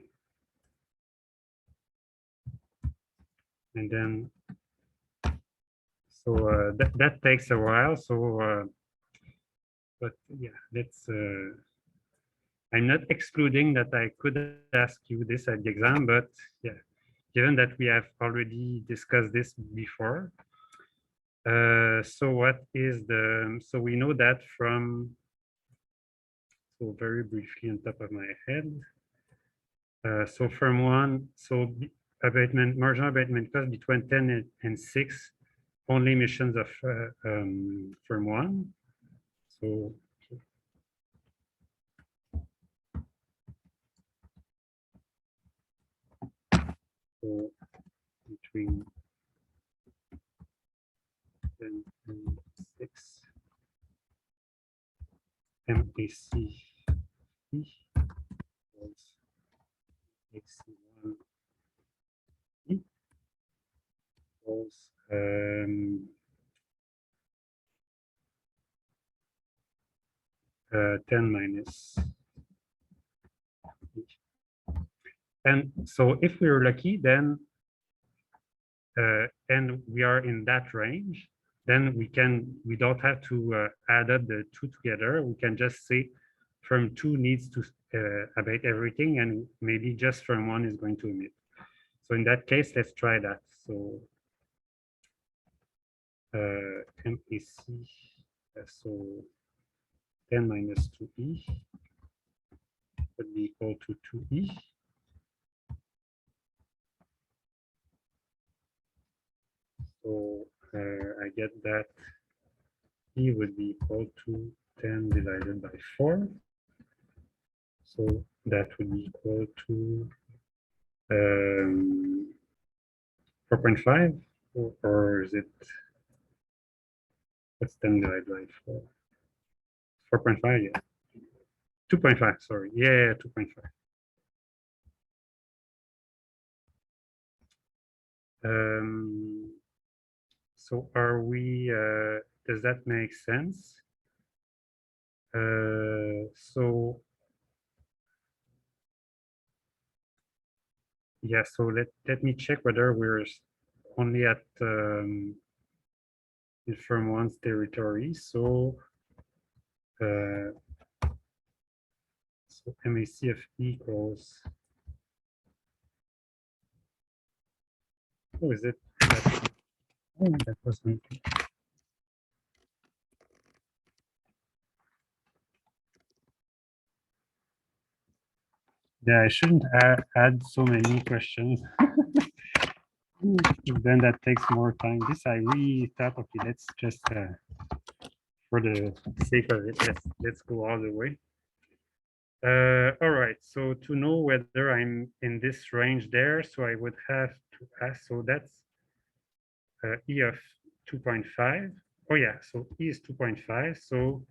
And then, so that takes a while. So, but yeah, let's, I'm not excluding that I could ask you this at the exam, but yeah, given that we have already discussed this before. So what is so we know that from, so very briefly on top of my head. So firm one, so marginal abatement cost between 10 and 6, only emissions of firm one. So between 10 and 6 MAC equals AC1 equals 10 minus. And so if we're lucky, then and we are in that range, then we don't have to add up the two together. We can just say firm two needs to abate everything, and maybe just firm one is going to emit. So in that case, let's try that. So MAC, so 10 minus 2E would be equal to 2E. So I get that E would be equal to 10 divided by 4. So that would be equal to 4.5, or is it, what's 10 divided by 4? 4.5, yeah. 2.5, sorry. Yeah, 2.5. So are we, does that make sense? So yeah, so let me check whether we're only at in firm one's territory. So so MACF equals, oh, is it that, oh, that wasn't. Yeah, I shouldn't add so many questions. Then that takes more time. This I really thought, okay, let's just for the sake of it, let's go all the way. All right, so to know whether I'm in this range there, so I would have to ask, so that's E of 2.5. Oh yeah, so E is 2.5, so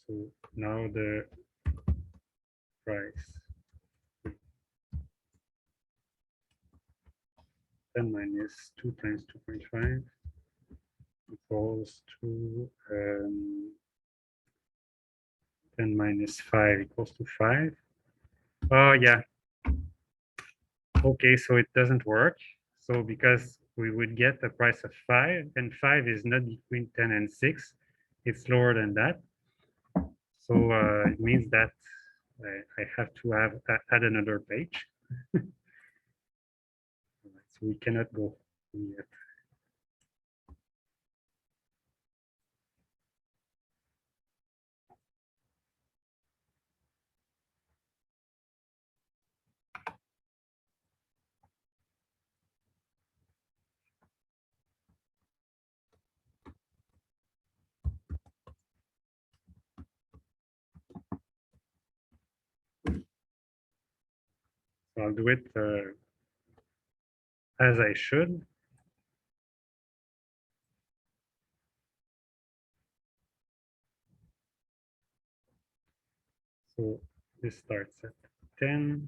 so now the price 10 minus 2 times 2.5 equals to 10 minus 5 equals to 5. Oh yeah. Okay, so it doesn't work. So because we would get a price of 5, and 5 is not between 10 and 6, it's lower than that. So it means that I have to add another page. So we cannot go yet. So I'll do it as I should. So this starts at 10,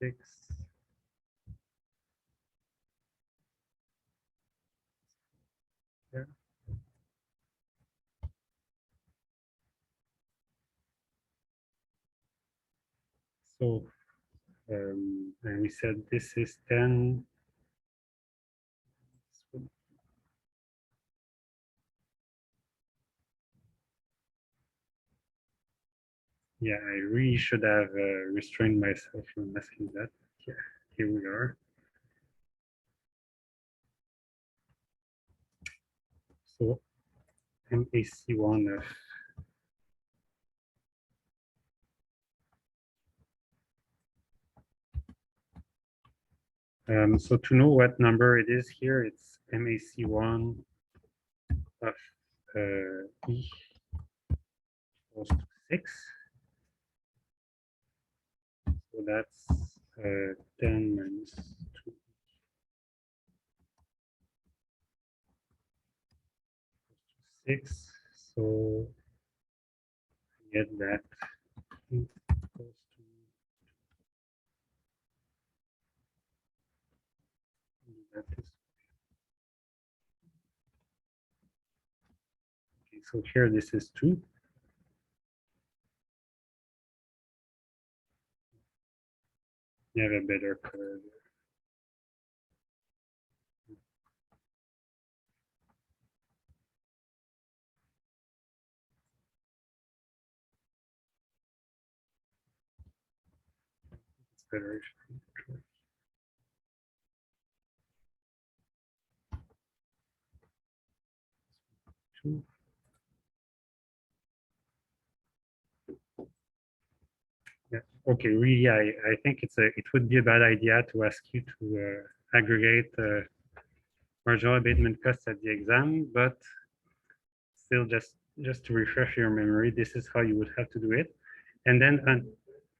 6, there. So, and we said this is 10. Yeah, I really should have restrained myself from asking that. Yeah, here we are. So MAC1 of so to know what number it is here, it's MAC1 of E equals to 6. So that's 10 minus 2 6. So I get that equals to that is okay. So here this is 2. You have a better curve. It's better if you try. 2. Yeah. Okay. Really, I think it would be a bad idea to ask you to aggregate marginal abatement costs at the exam, but still, just to refresh your memory, this is how you would have to do it. And then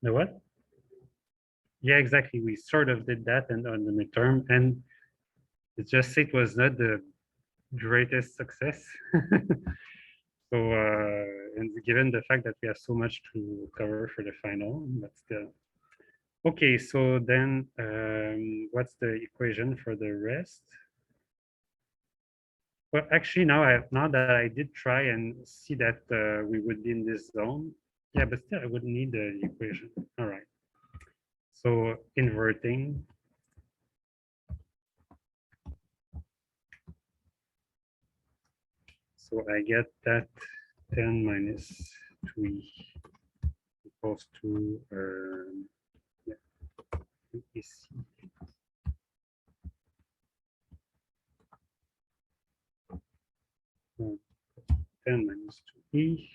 the what? Yeah, exactly. We sort of did that and on the midterm, and it was not the greatest success. So, and given the fact that we have so much to cover for the final, but still. Okay, so then what's the equation for the rest? Well, actually, now that I did try and see that we would be in this zone, yeah, but still I would need the equation. All right. So inverting. So I get that 10 minus 3 equals to yeah, EC. Uh, 10 minus 2E.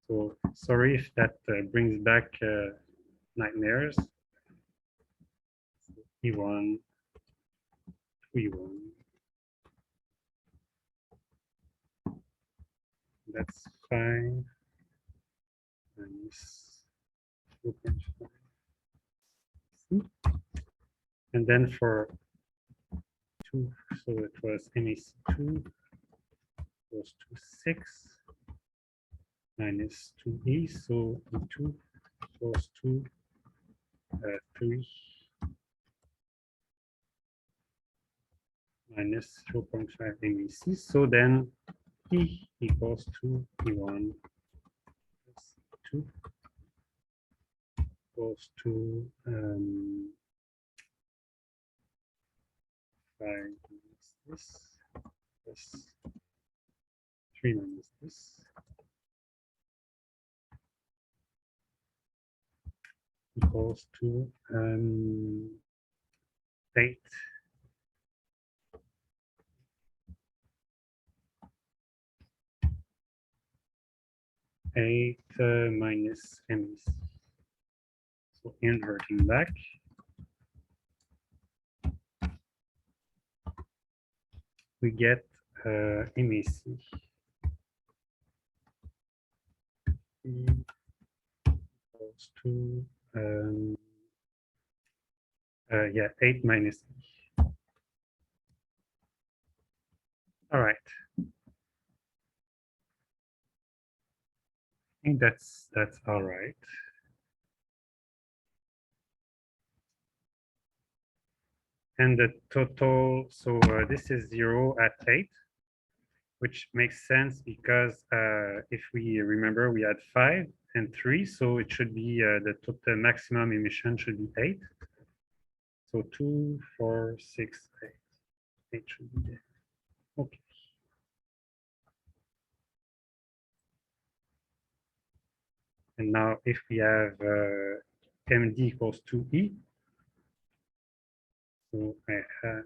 So sorry if that brings back nightmares. E1, E1. That's 5 minus 4.5. And then for 2, so it was MAC2 goes to 6 minus 2E, so E2 goes to 3 minus 0.5 MAC. So then E equals to E1 plus 2 goes to 5 minus this plus 3 minus this equals to 8. 8 minus MAC. So inverting back. We get MAC equals equals to yeah, 8 minus E. All right. I think that's all right. And the total, so this is 0 at 8, which makes sense because if we remember, we had 5 and 3, so it should be the total maximum emission should be 8. So 2, 4, 6, 8. 8 should be there. Okay. And now if we have MD equals 2E, so I have,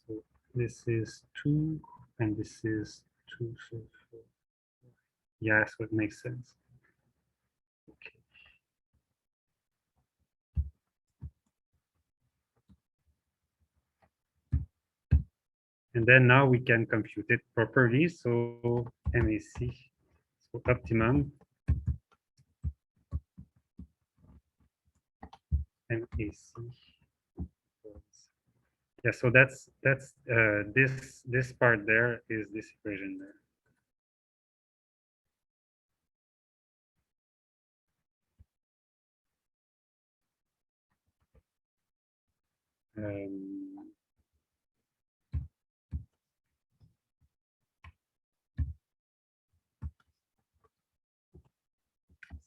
so this is 2 and this is 2, so 4. Yeah, so it makes sense. Okay. And then now we can compute it properly. So MAC, so optimum MAC. Yeah, so that's this part there is this equation there.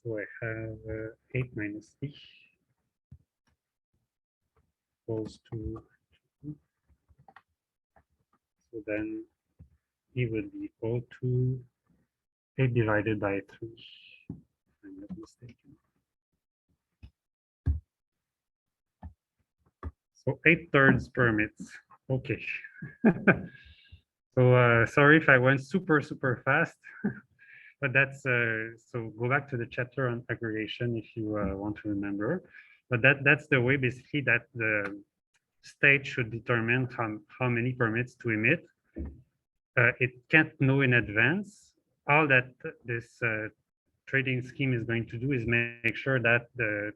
So I have 8 minus E equals to 2. So then E will be equal to 8 divided by 3. I'm not mistaken. So 8/3 permits. Okay. So sorry if I went super fast, but that's so go back to the chapter on aggregation if you want to remember. But that's the way basically that the state should determine how many permits to emit. It can't know in advance. All that this trading scheme is going to do is make sure that the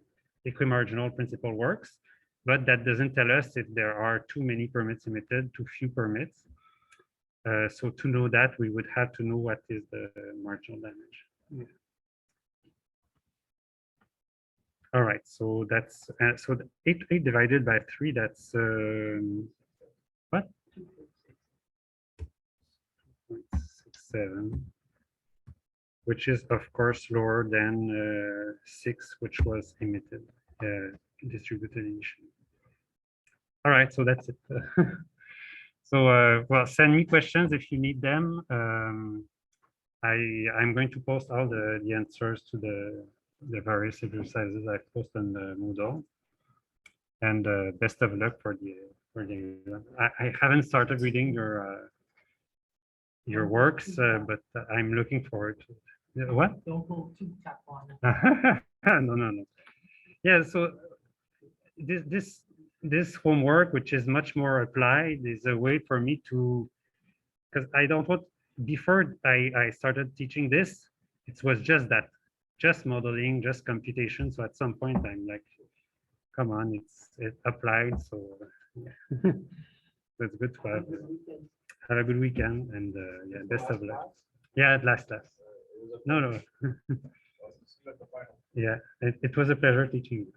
equimarginal principle works, but that doesn't tell us if there are too many permits emitted, too few permits. So to know that, we would have to know what is the marginal damage. Yeah. All right, so that's so the 8 divided by 3. That's what? 2.67, which is of course lower than 6, which was emitted, distributed initially. All right, so that's it. So well, send me questions if you need them. I'm going to post all the answers to the various exercises I've posted on the Moodle. And best of luck for the exam. I haven't started reading your works, but I'm looking forward to it. What? Don't go too tough on it. No. Yeah, so this homework, which is much more applied, is a way for me to, because I don't want, before I started teaching this, it was just that, just modeling, just computation. So at some point I'm like, come on, it's applied. So yeah, that's good to have. Have a good weekend and yeah, best of luck. Yeah, at last class. No. Yeah, it was a pleasure teaching you.